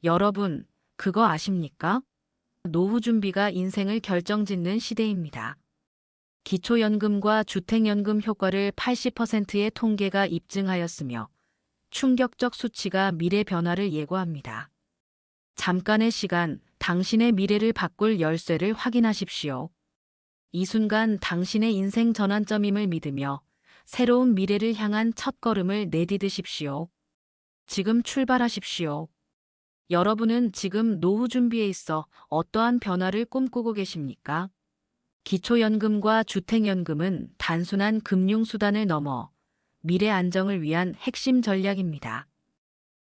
여러분, 그거 아십니까? 노후 준비가 인생을 결정짓는 시대입니다. 기초연금과 주택연금 효과를 80%의 통계가 입증하였으며 충격적 수치가 미래 변화를 예고합니다. 잠깐의 시간, 당신의 미래를 바꿀 열쇠를 확인하십시오. 이 순간 당신의 인생 전환점임을 믿으며 새로운 미래를 향한 첫걸음을 내디디십시오. 지금 출발하십시오. 여러분은 지금 노후 준비에 있어 어떠한 변화를 꿈꾸고 계십니까? 기초연금과 주택연금은 단순한 금융수단을 넘어 미래 안정을 위한 핵심 전략입니다.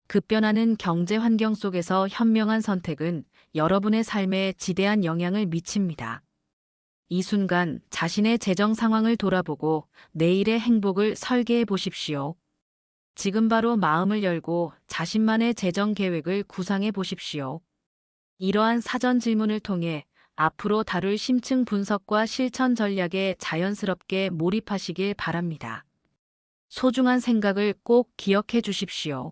급변하는 경제 환경 속에서 현명한 선택은 여러분의 삶에 지대한 영향을 미칩니다. 이 순간 자신의 재정 상황을 돌아보고 내일의 행복을 설계해 보십시오. 지금 바로 마음을 열고 자신만의 재정 계획을 구상해 보십시오. 이러한 사전 질문을 통해 앞으로 다룰 심층 분석과 실천 전략에 자연스럽게 몰입하시길 바랍니다. 소중한 생각을 꼭 기억해 주십시오.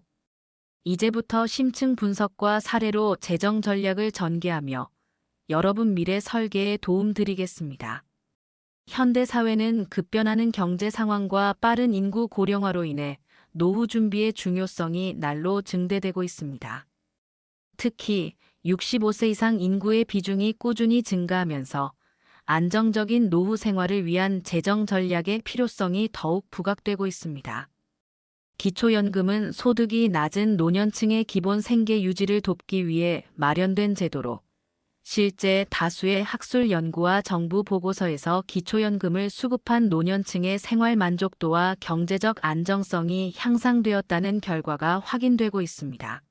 이제부터 심층 분석과 사례로 재정 전략을 전개하며 여러분 미래 설계에 도움 드리겠습니다. 현대 사회는 급변하는 경제 상황과 빠른 인구 고령화로 인해 노후 준비의 중요성이 날로 증대되고 있습니다. 특히 65세 이상 인구의 비중이 꾸준히 증가하면서 안정적인 노후 생활을 위한 재정 전략의 필요성이 더욱 부각되고 있습니다. 기초연금은 소득이 낮은 노년층의 기본 생계 유지를 돕기 위해 마련된 제도로 실제 다수의 학술 연구와 정부 보고서에서 기초연금을 수급한 노년층의 생활 만족도와 경제적 안정성이 향상되었다는 결과가 확인되고 있습니다.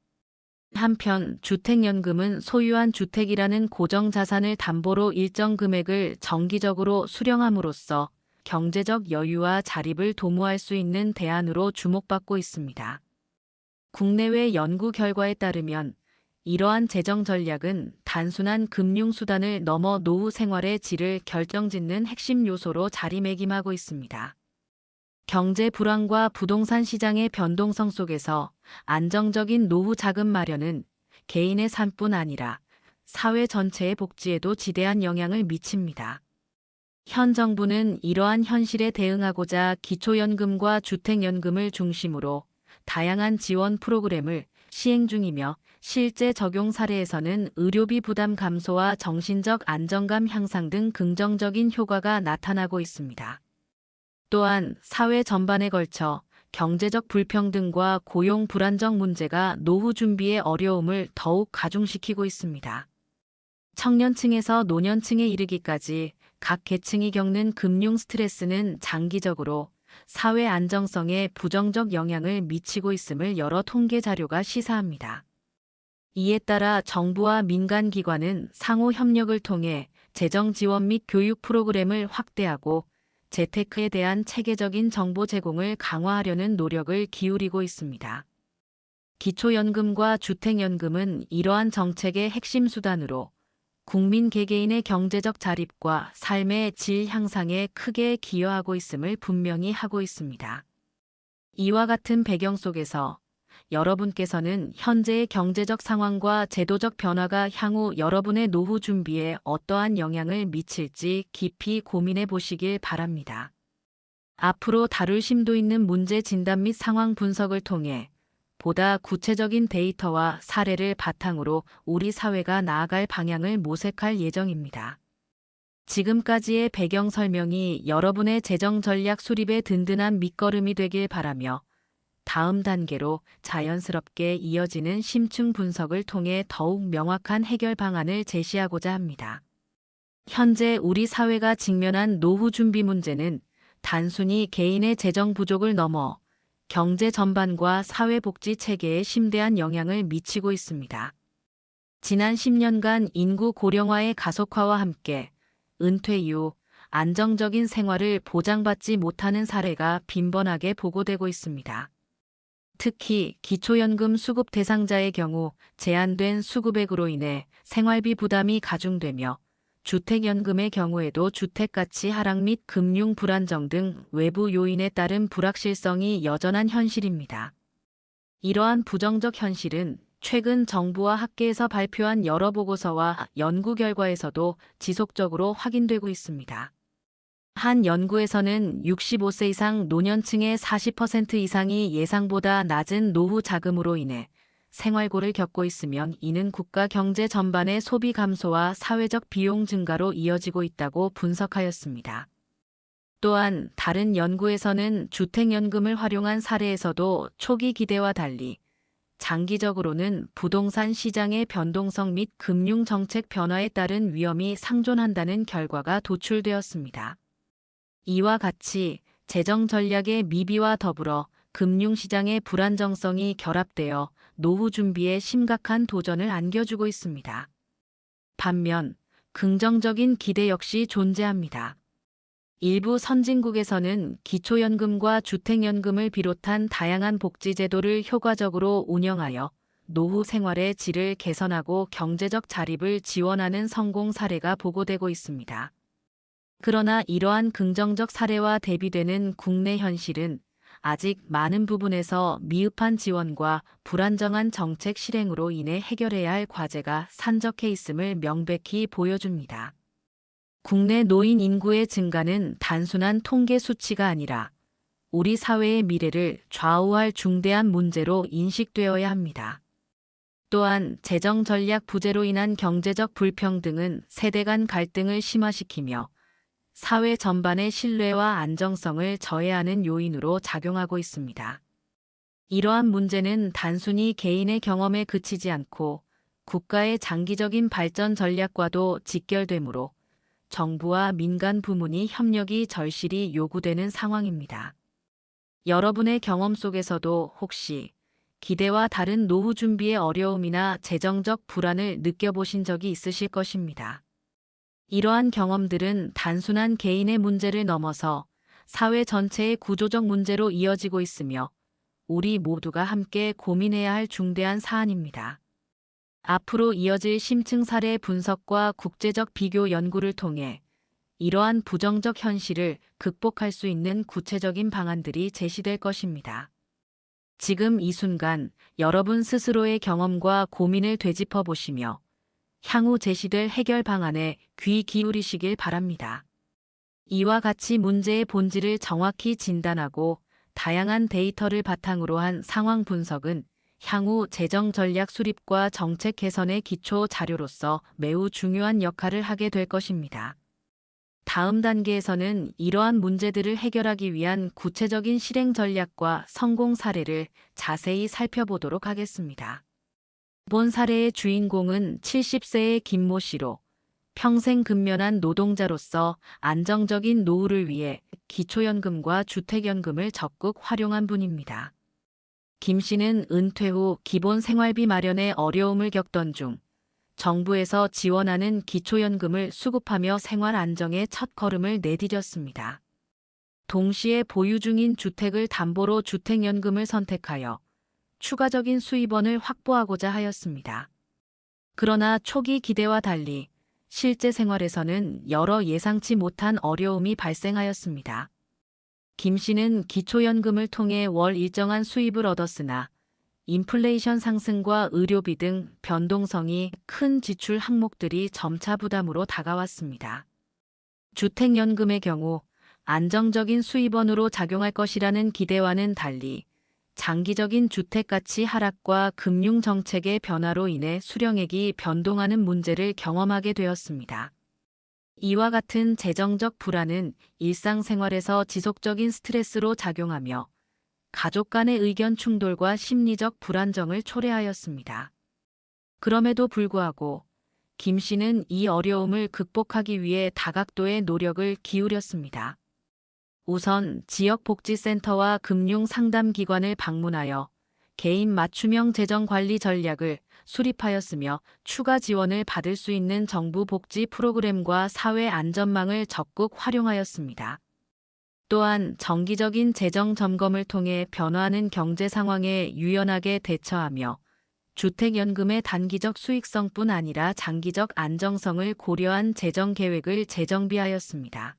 한편 주택연금은 소유한 주택이라는 고정자산을 담보로 일정 금액을 정기적으로 수령함으로써 경제적 여유와 자립을 도모할 수 있는 대안으로 주목받고 있습니다. 국내외 연구 결과에 따르면 이러한 재정 전략은 단순한 금융수단을 넘어 노후 생활의 질을 결정짓는 핵심 요소로 자리매김하고 있습니다. 경제 불안과 부동산 시장의 변동성 속에서 안정적인 노후 자금 마련은 개인의 삶뿐 아니라 사회 전체의 복지에도 지대한 영향을 미칩니다. 현 정부는 이러한 현실에 대응하고자 기초연금과 주택연금을 중심으로 다양한 지원 프로그램을 시행 중이며 실제 적용 사례에서는 의료비 부담 감소와 정신적 안정감 향상 등 긍정적인 효과가 나타나고 있습니다. 또한 사회 전반에 걸쳐 경제적 불평등과 고용 불안정 문제가 노후 준비의 어려움을 더욱 가중시키고 있습니다. 청년층에서 노년층에 이르기까지 각 계층이 겪는 금융 스트레스는 장기적으로 사회 안정성에 부정적 영향을 미치고 있음을 여러 통계 자료가 시사합니다. 이에 따라 정부와 민간기관은 상호 협력을 통해 재정 지원 및 교육 프로그램을 확대하고 재테크에 대한 체계적인 정보 제공을 강화하려는 노력을 기울이고 있습니다. 기초연금과 주택연금은 이러한 정책의 핵심 수단으로 국민 개개인의 경제적 자립과 삶의 질 향상에 크게 기여하고 있음을 분명히 하고 있습니다. 이와 같은 배경 속에서 여러분께서는 현재의 경제적 상황과 제도적 변화가 향후 여러분의 노후 준비에 어떠한 영향을 미칠지 깊이 고민해 보시길 바랍니다. 앞으로 다룰 심도 있는 문제 진단 및 상황 분석을 통해 보다 구체적인 데이터와 사례를 바탕으로 우리 사회가 나아갈 방향을 모색할 예정입니다. 지금까지의 배경 설명이 여러분의 재정 전략 수립에 든든한 밑거름이 되길 바라며 다음 단계로 자연스럽게 이어지는 심층 분석을 통해 더욱 명확한 해결 방안을 제시하고자 합니다. 현재 우리 사회가 직면한 노후 준비 문제는 단순히 개인의 재정 부족을 넘어 경제 전반과 사회복지 체계에 심대한 영향을 미치고 있습니다. 지난 10년간 인구 고령화의 가속화와 함께 은퇴 이후 안정적인 생활을 보장받지 못하는 사례가 빈번하게 보고되고 있습니다. 특히 기초연금 수급 대상자의 경우 제한된 수급액으로 인해 생활비 부담이 가중되며 주택연금의 경우에도 주택가치 하락 및 금융 불안정 등 외부 요인에 따른 불확실성이 여전한 현실입니다. 이러한 부정적 현실은 최근 정부와 학계에서 발표한 여러 보고서와 연구 결과에서도 지속적으로 확인되고 있습니다. 한 연구에서는 65세 이상 노년층의 40% 이상이 예상보다 낮은 노후 자금으로 인해 생활고를 겪고 있으면 이는 국가 경제 전반의 소비 감소와 사회적 비용 증가로 이어지고 있다고 분석하였습니다. 또한 다른 연구에서는 주택연금을 활용한 사례에서도 초기 기대와 달리 장기적으로는 부동산 시장의 변동성 및 금융정책 변화에 따른 위험이 상존한다는 결과가 도출되었습니다. 이와 같이 재정 전략의 미비와 더불어 금융시장의 불안정성이 결합되어 노후 준비에 심각한 도전을 안겨주고 있습니다. 반면 긍정적인 기대 역시 존재합니다. 일부 선진국에서는 기초연금과 주택연금을 비롯한 다양한 복지제도를 효과적으로 운영하여 노후 생활의 질을 개선하고 경제적 자립을 지원하는 성공 사례가 보고되고 있습니다. 그러나 이러한 긍정적 사례와 대비되는 국내 현실은 아직 많은 부분에서 미흡한 지원과 불안정한 정책 실행으로 인해 해결해야 할 과제가 산적해 있음을 명백히 보여줍니다. 국내 노인 인구의 증가는 단순한 통계 수치가 아니라 우리 사회의 미래를 좌우할 중대한 문제로 인식되어야 합니다. 또한 재정 전략 부재로 인한 경제적 불평등은 세대 간 갈등을 심화시키며 사회 전반의 신뢰와 안정성을 저해하는 요인으로 작용하고 있습니다. 이러한 문제는 단순히 개인의 경험에 그치지 않고 국가의 장기적인 발전 전략과도 직결되므로 정부와 민간 부문이 협력이 절실히 요구되는 상황입니다. 여러분의 경험 속에서도 혹시 기대와 다른 노후 준비의 어려움이나 재정적 불안을 느껴보신 적이 있으실 것입니다. 이러한 경험들은 단순한 개인의 문제를 넘어서 사회 전체의 구조적 문제로 이어지고 있으며 우리 모두가 함께 고민해야 할 중대한 사안입니다. 앞으로 이어질 심층 사례 분석과 국제적 비교 연구를 통해 이러한 부정적 현실을 극복할 수 있는 구체적인 방안들이 제시될 것입니다. 지금 이 순간 여러분 스스로의 경험과 고민을 되짚어 보시며 향후 제시될 해결 방안에 귀 기울이시길 바랍니다. 이와 같이 문제의 본질을 정확히 진단하고 다양한 데이터를 바탕으로 한 상황 분석은 향후 재정 전략 수립과 정책 개선의 기초 자료로서 매우 중요한 역할을 하게 될 것입니다. 다음 단계에서는 이러한 문제들을 해결하기 위한 구체적인 실행 전략과 성공 사례를 자세히 살펴보도록 하겠습니다. 이번 사례의 주인공은 70세의 김모 씨로 평생 근면한 노동자로서 안정적인 노후를 위해 기초연금과 주택연금을 적극 활용한 분입니다. 김 씨는 은퇴 후 기본 생활비 마련에 어려움을 겪던 중 정부에서 지원하는 기초연금을 수급하며 생활 안정의 첫걸음을 내디뎠습니다. 동시에 보유 중인 주택을 담보로 주택연금을 선택하여 추가적인 수입원을 확보하고자 하였습니다. 그러나 초기 기대와 달리 실제 생활에서는 여러 예상치 못한 어려움이 발생하였습니다. 김 씨는 기초연금을 통해 월 일정한 수입을 얻었으나 인플레이션 상승과 의료비 등 변동성이 큰 지출 항목들이 점차 부담으로 다가왔습니다. 주택연금의 경우 안정적인 수입원으로 작용할 것이라는 기대와는 달리 장기적인 주택가치 하락과 금융정책의 변화로 인해 수령액이 변동하는 문제를 경험하게 되었습니다. 이와 같은 재정적 불안은 일상생활에서 지속적인 스트레스로 작용하며 가족 간의 의견 충돌과 심리적 불안정을 초래하였습니다. 그럼에도 불구하고 김 씨는 이 어려움을 극복하기 위해 다각도의 노력을 기울였습니다. 우선 지역복지센터와 금융상담기관을 방문하여 개인 맞춤형 재정관리 전략을 수립하였으며 추가 지원을 받을 수 있는 정부 복지 프로그램과 사회 안전망을 적극 활용하였습니다. 또한 정기적인 재정 점검을 통해 변화하는 경제 상황에 유연하게 대처하며 주택연금의 단기적 수익성뿐 아니라 장기적 안정성을 고려한 재정 계획을 재정비하였습니다.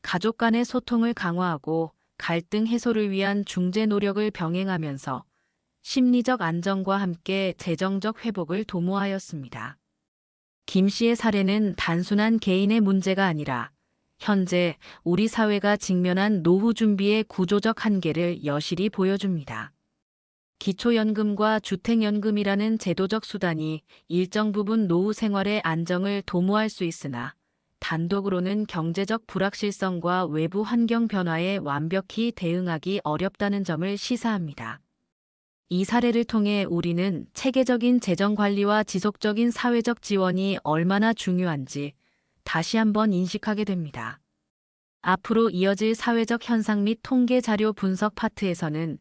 가족 간의 소통을 강화하고 갈등 해소를 위한 중재 노력을 병행하면서 심리적 안정과 함께 재정적 회복을 도모하였습니다. 김 씨의 사례는 단순한 개인의 문제가 아니라 현재 우리 사회가 직면한 노후 준비의 구조적 한계를 여실히 보여줍니다. 기초연금과 주택연금이라는 제도적 수단이 일정 부분 노후 생활의 안정을 도모할 수 있으나 단독으로는 경제적 불확실성과 외부 환경 변화에 완벽히 대응하기 어렵다는 점을 시사합니다. 이 사례를 통해 우리는 체계적인 재정 관리와 지속적인 사회적 지원이 얼마나 중요한지 다시 한번 인식하게 됩니다. 앞으로 이어질 사회적 현상 및 통계 자료 분석 파트에서는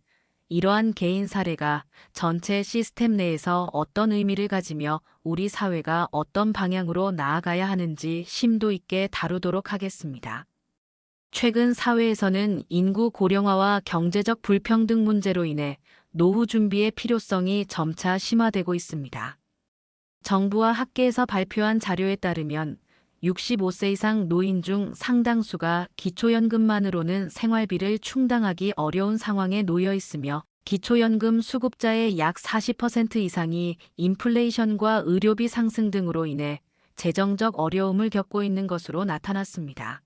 이러한 개인 사례가 전체 시스템 내에서 어떤 의미를 가지며 우리 사회가 어떤 방향으로 나아가야 하는지 심도 있게 다루도록 하겠습니다. 최근 사회에서는 인구 고령화와 경제적 불평등 문제로 인해 노후 준비의 필요성이 점차 심화되고 있습니다. 정부와 학계에서 발표한 자료에 따르면 65세 이상 노인 중 상당수가 기초연금만으로는 생활비를 충당하기 어려운 상황에 놓여 있으며 기초연금 수급자의 약 40% 이상이 인플레이션과 의료비 상승 등으로 인해 재정적 어려움을 겪고 있는 것으로 나타났습니다.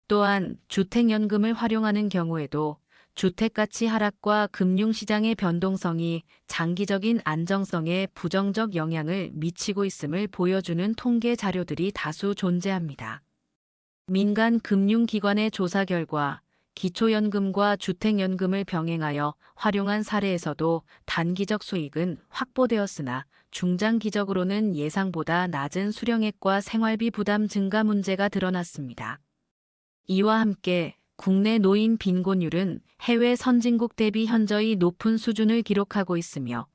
또한 주택연금을 활용하는 경우에도 주택가치 하락과 금융시장의 변동성이 장기적인 안정성에 부정적 영향을 미치고 있음을 보여주는 통계 자료들이 다수 존재합니다. 민간 금융기관의 조사 결과 기초연금과 주택연금을 병행하여 활용한 사례에서도 단기적 수익은 확보되었으나 중장기적으로는 예상보다 낮은 수령액과 생활비 부담 증가 문제가 드러났습니다. 이와 함께 국내 노인 빈곤율은 해외 선진국 대비 현저히 높은 수준을 기록하고 있으며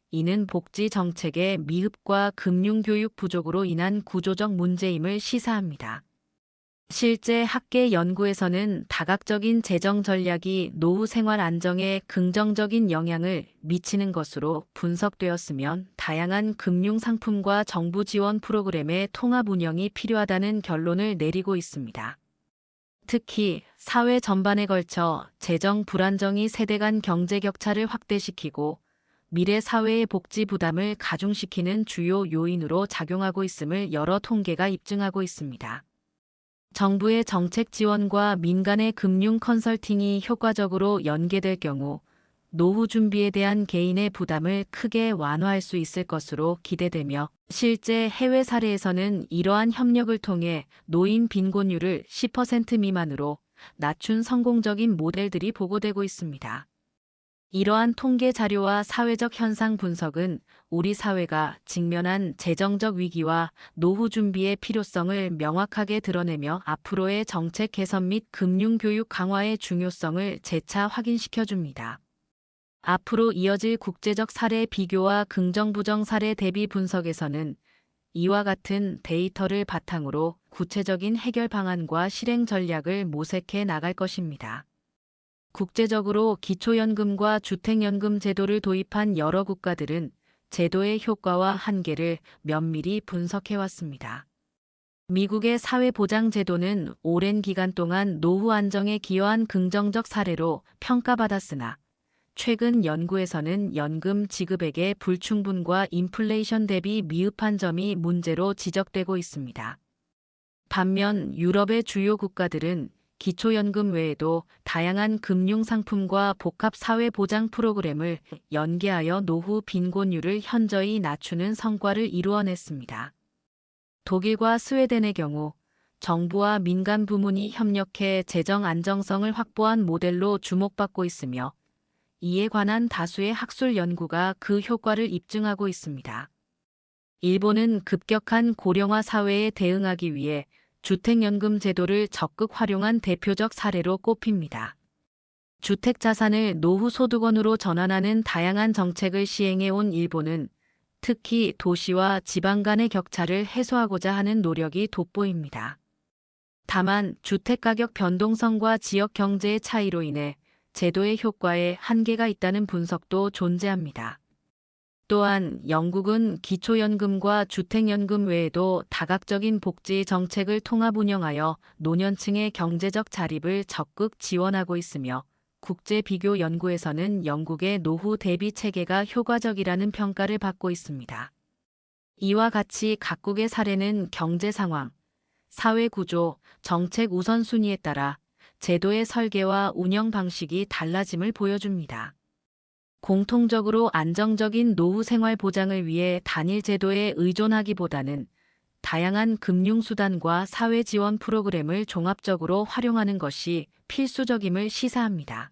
이는 복지 정책의 미흡과 금융교육 부족으로 인한 구조적 문제임을 시사합니다. 실제 학계 연구에서는 다각적인 재정 전략이 노후 생활 안정에 긍정적인 영향을 미치는 것으로 분석되었으면 다양한 금융 상품과 정부 지원 프로그램의 통합 운영이 필요하다는 결론을 내리고 있습니다. 특히 사회 전반에 걸쳐 재정 불안정이 세대 간 경제 격차를 확대시키고 미래 사회의 복지 부담을 가중시키는 주요 요인으로 작용하고 있음을 여러 통계가 입증하고 있습니다. 정부의 정책 지원과 민간의 금융 컨설팅이 효과적으로 연계될 경우 노후 준비에 대한 개인의 부담을 크게 완화할 수 있을 것으로 기대되며 실제 해외 사례에서는 이러한 협력을 통해 노인 빈곤율을 10% 미만으로 낮춘 성공적인 모델들이 보고되고 있습니다. 이러한 통계 자료와 사회적 현상 분석은 우리 사회가 직면한 재정적 위기와 노후 준비의 필요성을 명확하게 드러내며 앞으로의 정책 개선 및 금융교육 강화의 중요성을 재차 확인시켜줍니다. 앞으로 이어질 국제적 사례 비교와 긍정부정 사례 대비 분석에서는 이와 같은 데이터를 바탕으로 구체적인 해결 방안과 실행 전략을 모색해 나갈 것입니다. 국제적으로 기초연금과 주택연금 제도를 도입한 여러 국가들은 제도의 효과와 한계를 면밀히 분석해왔습니다. 미국의 사회보장제도는 오랜 기간 동안 노후 안정에 기여한 긍정적 사례로 평가받았으나 최근 연구에서는 연금 지급액의 불충분과 인플레이션 대비 미흡한 점이 문제로 지적되고 있습니다. 반면 유럽의 주요 국가들은 기초연금 외에도 다양한 금융상품과 복합 사회보장 프로그램을 연계하여 노후 빈곤율을 현저히 낮추는 성과를 이루어냈습니다. 독일과 스웨덴의 경우 정부와 민간 부문이 협력해 재정 안정성을 확보한 모델로 주목받고 있으며 이에 관한 다수의 학술 연구가 그 효과를 입증하고 있습니다. 일본은 급격한 고령화 사회에 대응하기 위해 주택연금 제도를 적극 활용한 대표적 사례로 꼽힙니다. 주택 자산을 노후 소득원으로 전환하는 다양한 정책을 시행해온 일본은 특히 도시와 지방 간의 격차를 해소하고자 하는 노력이 돋보입니다. 다만 주택가격 변동성과 지역 경제의 차이로 인해 제도의 효과에 한계가 있다는 분석도 존재합니다. 또한 영국은 기초연금과 주택연금 외에도 다각적인 복지 정책을 통합 운영하여 노년층의 경제적 자립을 적극 지원하고 있으며 국제 비교 연구에서는 영국의 노후 대비 체계가 효과적이라는 평가를 받고 있습니다. 이와 같이 각국의 사례는 경제 상황, 사회 구조, 정책 우선순위에 따라 제도의 설계와 운영 방식이 달라짐을 보여줍니다. 공통적으로 안정적인 노후 생활 보장을 위해 단일 제도에 의존하기보다는 다양한 금융수단과 사회 지원 프로그램을 종합적으로 활용하는 것이 필수적임을 시사합니다.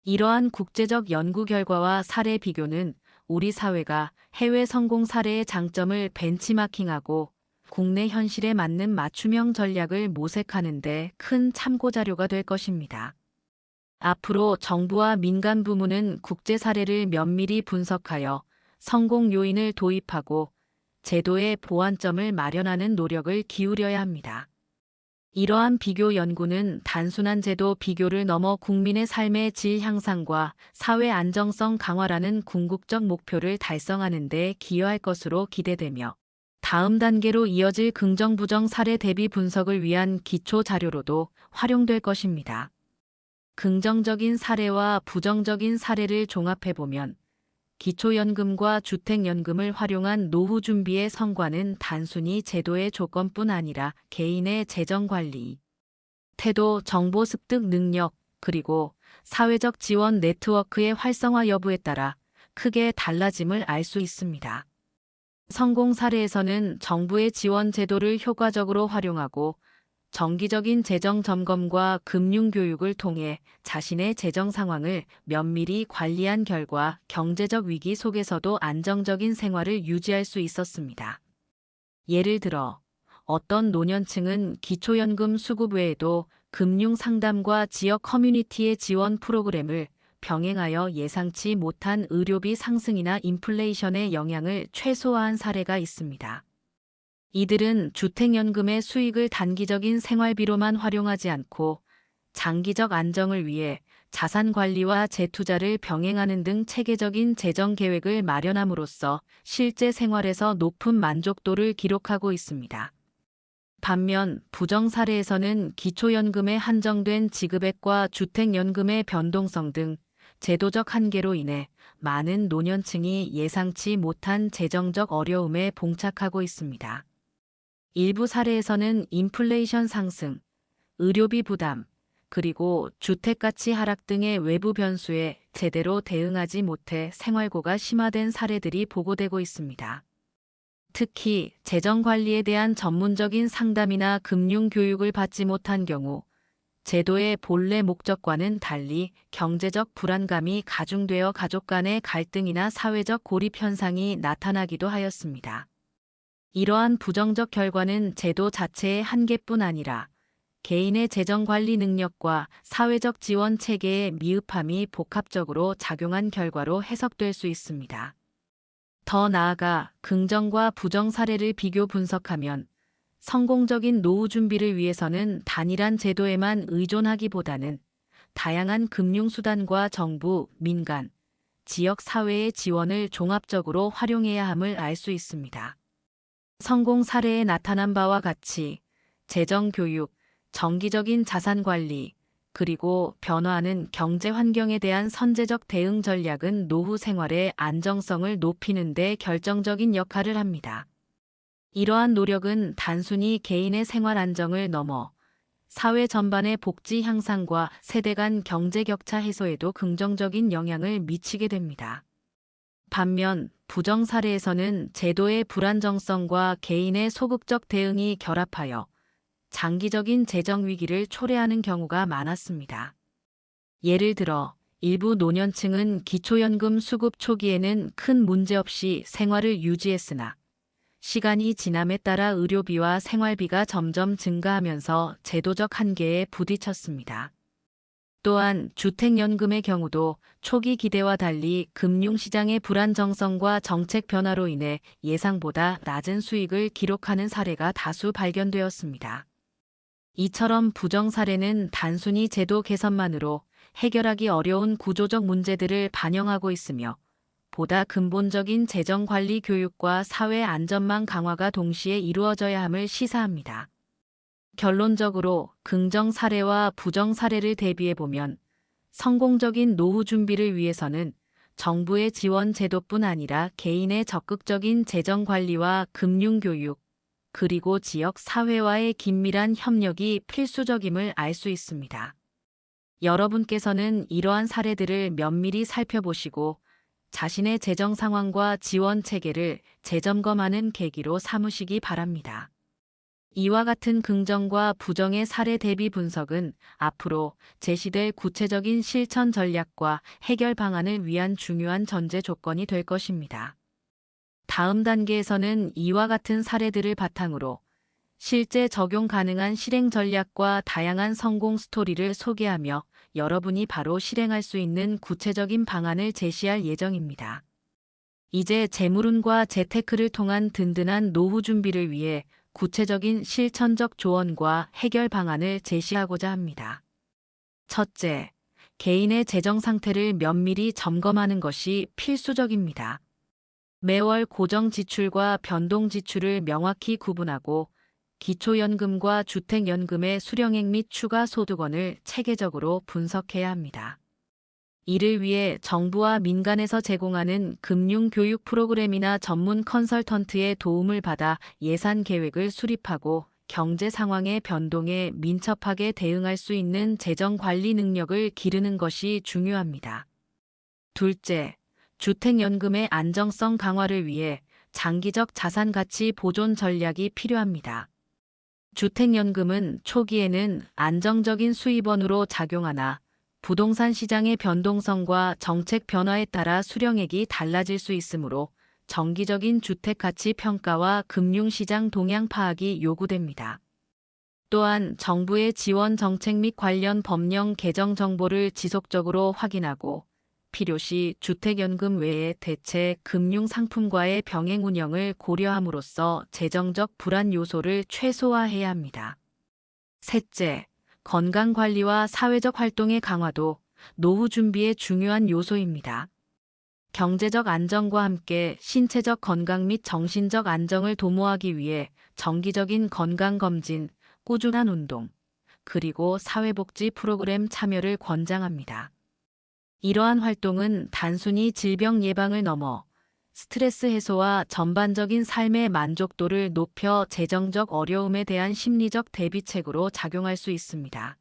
이러한 국제적 연구 결과와 사례 비교는 우리 사회가 해외 성공 사례의 장점을 벤치마킹하고 국내 현실에 맞는 맞춤형 전략을 모색하는 데 큰 참고자료가 될 것입니다. 앞으로 정부와 민간 부문은 국제 사례를 면밀히 분석하여 성공 요인을 도입하고 제도의 보완점을 마련하는 노력을 기울여야 합니다. 이러한 비교 연구는 단순한 제도 비교를 넘어 국민의 삶의 질 향상과 사회 안정성 강화라는 궁극적 목표를 달성하는 데 기여할 것으로 기대되며 다음 단계로 이어질 긍정-부정 사례 대비 분석을 위한 기초 자료로도 활용될 것입니다. 긍정적인 사례와 부정적인 사례를 종합해보면 기초연금과 주택연금을 활용한 노후 준비의 성과는 단순히 제도의 조건뿐 아니라 개인의 재정관리, 태도, 정보 습득 능력, 그리고 사회적 지원 네트워크의 활성화 여부에 따라 크게 달라짐을 알 수 있습니다. 성공 사례에서는 정부의 지원 제도를 효과적으로 활용하고 정기적인 재정 점검과 금융 교육을 통해 자신의 재정 상황을 면밀히 관리한 결과 경제적 위기 속에서도 안정적인 생활을 유지할 수 있었습니다. 예를 들어 어떤 노년층은 기초연금 수급 외에도 금융 상담과 지역 커뮤니티의 지원 프로그램을 병행하여 예상치 못한 의료비 상승이나 인플레이션의 영향을 최소화한 사례가 있습니다. 이들은 주택연금의 수익을 단기적인 생활비로만 활용하지 않고 장기적 안정을 위해 자산 관리와 재투자를 병행하는 등 체계적인 재정 계획을 마련함으로써 실제 생활에서 높은 만족도를 기록하고 있습니다. 반면 부정 사례에서는 기초연금의 한정된 지급액과 주택연금의 변동성 등 제도적 한계로 인해 많은 노년층이 예상치 못한 재정적 어려움에 봉착하고 있습니다. 일부 사례에서는 인플레이션 상승, 의료비 부담, 그리고 주택가치 하락 등의 외부 변수에 제대로 대응하지 못해 생활고가 심화된 사례들이 보고되고 있습니다. 특히 재정 관리에 대한 전문적인 상담이나 금융 교육을 받지 못한 경우 제도의 본래 목적과는 달리 경제적 불안감이 가중되어 가족 간의 갈등이나 사회적 고립 현상이 나타나기도 하였습니다. 이러한 부정적 결과는 제도 자체의 한계뿐 아니라 개인의 재정관리 능력과 사회적 지원 체계의 미흡함이 복합적으로 작용한 결과로 해석될 수 있습니다. 더 나아가 긍정과 부정 사례를 비교 분석하면 성공적인 노후 준비를 위해서는 단일한 제도에만 의존하기보다는 다양한 금융수단과 정부, 민간, 지역 사회의 지원을 종합적으로 활용해야 함을 알 수 있습니다. 성공 사례에 나타난 바와 같이 재정 교육, 정기적인 자산 관리, 그리고 변화하는 경제 환경에 대한 선제적 대응 전략은 노후 생활의 안정성을 높이는 데 결정적인 역할을 합니다. 이러한 노력은 단순히 개인의 생활 안정을 넘어 사회 전반의 복지 향상과 세대 간 경제 격차 해소에도 긍정적인 영향을 미치게 됩니다. 반면 부정 사례에서는 제도의 불안정성과 개인의 소극적 대응이 결합하여 장기적인 재정 위기를 초래하는 경우가 많았습니다. 예를 들어 일부 노년층은 기초연금 수급 초기에는 큰 문제 없이 생활을 유지했으나 시간이 지남에 따라 의료비와 생활비가 점점 증가하면서 제도적 한계에 부딪혔습니다. 또한 주택연금의 경우도 초기 기대와 달리 금융시장의 불안정성과 정책 변화로 인해 예상보다 낮은 수익을 기록하는 사례가 다수 발견되었습니다. 이처럼 부정 사례는 단순히 제도 개선만으로 해결하기 어려운 구조적 문제들을 반영하고 있으며 보다 근본적인 재정관리 교육과 사회 안전망 강화가 동시에 이루어져야 함을 시사합니다. 결론적으로 긍정 사례와 부정 사례를 대비해 보면 성공적인 노후 준비를 위해서는 정부의 지원 제도뿐 아니라 개인의 적극적인 재정 관리와 금융 교육, 그리고 지역 사회와의 긴밀한 협력이 필수적임을 알 수 있습니다. 여러분께서는 이러한 사례들을 면밀히 살펴보시고 자신의 재정 상황과 지원 체계를 재점검하는 계기로 삼으시기 바랍니다. 이와 같은 긍정과 부정의 사례 대비 분석은 앞으로 제시될 구체적인 실천 전략과 해결 방안을 위한 중요한 전제 조건이 될 것입니다. 다음 단계에서는 이와 같은 사례들을 바탕으로 실제 적용 가능한 실행 전략과 다양한 성공 스토리를 소개하며 여러분이 바로 실행할 수 있는 구체적인 방안을 제시할 예정입니다. 이제 재물운과 재테크를 통한 든든한 노후 준비를 위해 구체적인 실천적 조언과 해결 방안을 제시하고자 합니다. 첫째, 개인의 재정 상태를 면밀히 점검하는 것이 필수적입니다. 매월 고정 지출과 변동 지출을 명확히 구분하고 기초연금과 주택연금의 수령액 및 추가 소득원을 체계적으로 분석해야 합니다. 이를 위해 정부와 민간에서 제공하는 금융교육 프로그램이나 전문 컨설턴트의 도움을 받아 예산 계획을 수립하고 경제 상황의 변동에 민첩하게 대응할 수 있는 재정 관리 능력을 기르는 것이 중요합니다. 둘째, 주택연금의 안정성 강화를 위해 장기적 자산 가치 보존 전략이 필요합니다. 주택연금은 초기에는 안정적인 수입원으로 작용하나 부동산 시장의 변동성과 정책 변화에 따라 수령액이 달라질 수 있으므로 정기적인 주택 가치 평가와 금융시장 동향 파악이 요구됩니다. 또한 정부의 지원 정책 및 관련 법령 개정 정보를 지속적으로 확인하고 필요시 주택연금 외의 대체 금융상품과의 병행 운영을 고려함으로써 재정적 불안 요소를 최소화해야 합니다. 셋째, 건강관리와 사회적 활동의 강화도 노후 준비의 중요한 요소입니다. 경제적 안정과 함께 신체적 건강 및 정신적 안정을 도모하기 위해 정기적인 건강검진, 꾸준한 운동, 그리고 사회복지 프로그램 참여를 권장합니다. 이러한 활동은 단순히 질병 예방을 넘어 스트레스 해소와 전반적인 삶의 만족도를 높여 재정적 어려움에 대한 심리적 대비책으로 작용할 수 있습니다.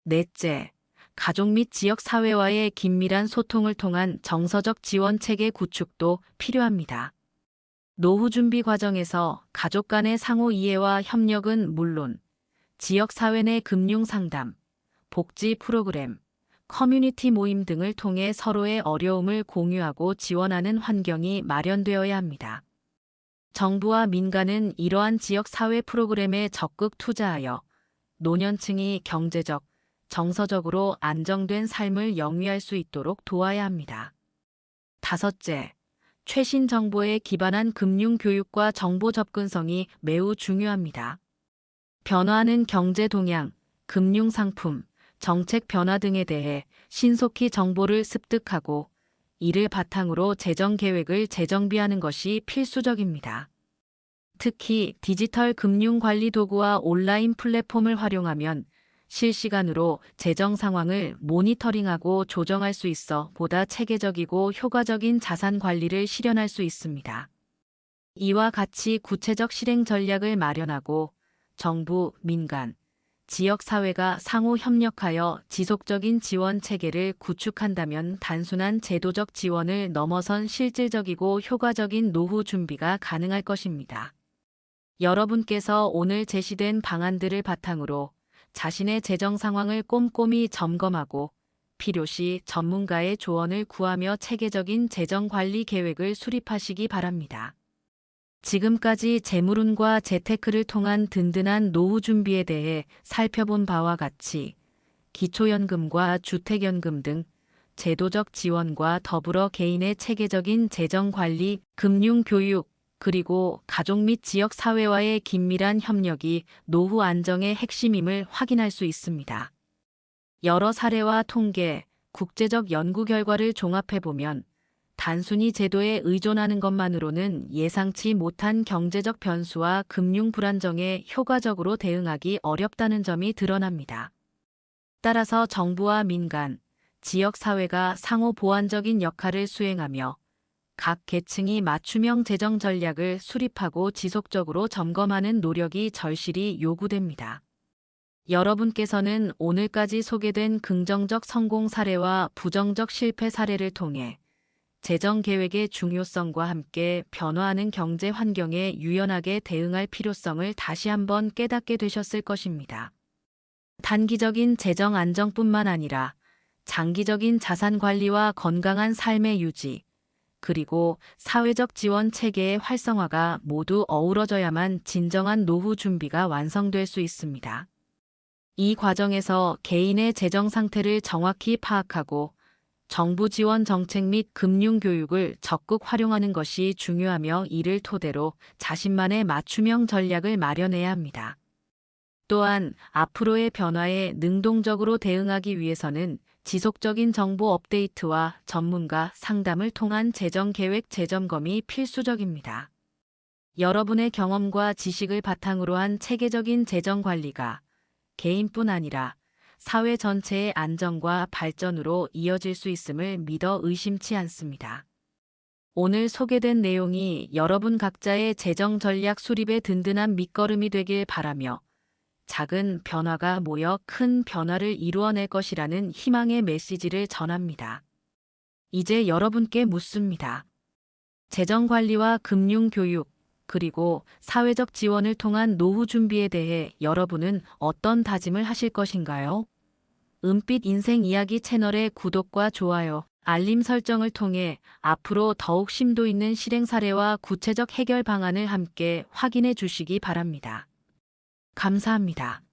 넷째, 가족 및 지역 사회와의 긴밀한 소통을 통한 정서적 지원 체계 구축도 필요합니다. 노후 준비 과정에서 가족 간의 상호 이해와 협력은 물론 지역 사회 내 금융 상담, 복지 프로그램, 커뮤니티 모임 등을 통해 서로의 어려움을 공유하고 지원하는 환경이 마련되어야 합니다. 정부와 민간은 이러한 지역 사회 프로그램에 적극 투자하여 노년층이 경제적, 정서적으로 안정된 삶을 영위할 수 있도록 도와야 합니다. 다섯째, 최신 정보에 기반한 금융 교육과 정보 접근성이 매우 중요합니다. 변화하는 경제 동향, 금융 상품, 정책 변화 등에 대해 신속히 정보를 습득하고 이를 바탕으로 재정 계획을 재정비하는 것이 필수적입니다. 특히 디지털 금융 관리 도구와 온라인 플랫폼을 활용하면 실시간으로 재정 상황을 모니터링하고 조정할 수 있어 보다 체계적이고 효과적인 자산 관리를 실현할 수 있습니다. 이와 같이 구체적 실행 전략을 마련하고 정부, 민간, 지역 사회가 상호 협력하여 지속적인 지원 체계를 구축한다면 단순한 제도적 지원을 넘어선 실질적이고 효과적인 노후 준비가 가능할 것입니다. 여러분께서 오늘 제시된 방안들을 바탕으로 자신의 재정 상황을 꼼꼼히 점검하고 필요시 전문가의 조언을 구하며 체계적인 재정 관리 계획을 수립하시기 바랍니다. 지금까지 재물운과 재테크를 통한 든든한 노후 준비에 대해 살펴본 바와 같이 기초연금과 주택연금 등 제도적 지원과 더불어 개인의 체계적인 재정 관리, 금융 교육, 그리고 가족 및 지역 사회와의 긴밀한 협력이 노후 안정의 핵심임을 확인할 수 있습니다. 여러 사례와 통계, 국제적 연구 결과를 종합해보면 단순히 제도에 의존하는 것만으로는 예상치 못한 경제적 변수와 금융 불안정에 효과적으로 대응하기 어렵다는 점이 드러납니다. 따라서 정부와 민간, 지역 사회가 상호 보완적인 역할을 수행하며 각 계층이 맞춤형 재정 전략을 수립하고 지속적으로 점검하는 노력이 절실히 요구됩니다. 여러분께서는 오늘까지 소개된 긍정적 성공 사례와 부정적 실패 사례를 통해 재정 계획의 중요성과 함께 변화하는 경제 환경에 유연하게 대응할 필요성을 다시 한번 깨닫게 되셨을 것입니다. 단기적인 재정 안정뿐만 아니라 장기적인 자산 관리와 건강한 삶의 유지, 그리고 사회적 지원 체계의 활성화가 모두 어우러져야만 진정한 노후 준비가 완성될 수 있습니다. 이 과정에서 개인의 재정 상태를 정확히 파악하고 정부 지원 정책 및 금융 교육을 적극 활용하는 것이 중요하며, 이를 토대로 자신만의 맞춤형 전략을 마련해야 합니다. 또한 앞으로의 변화에 능동적으로 대응하기 위해서는 지속적인 정보 업데이트와 전문가 상담을 통한 재정 계획 재점검이 필수적입니다. 여러분의 경험과 지식을 바탕으로 한 체계적인 재정 관리가 개인뿐 아니라 사회 전체의 안정과 발전으로 이어질 수 있음을 믿어 의심치 않습니다. 오늘 소개된 내용이 여러분 각자의 재정 전략 수립에 든든한 밑거름이 되길 바라며, 작은 변화가 모여 큰 변화를 이루어낼 것이라는 희망의 메시지를 전합니다. 이제 여러분께 묻습니다. 재정 관리와 금융 교육, 그리고 사회적 지원을 통한 노후 준비에 대해 여러분은 어떤 다짐을 하실 것인가요? 은빛 인생 이야기 채널의 구독과 좋아요, 알림 설정을 통해 앞으로 더욱 심도 있는 실행 사례와 구체적 해결 방안을 함께 확인해 주시기 바랍니다. 감사합니다.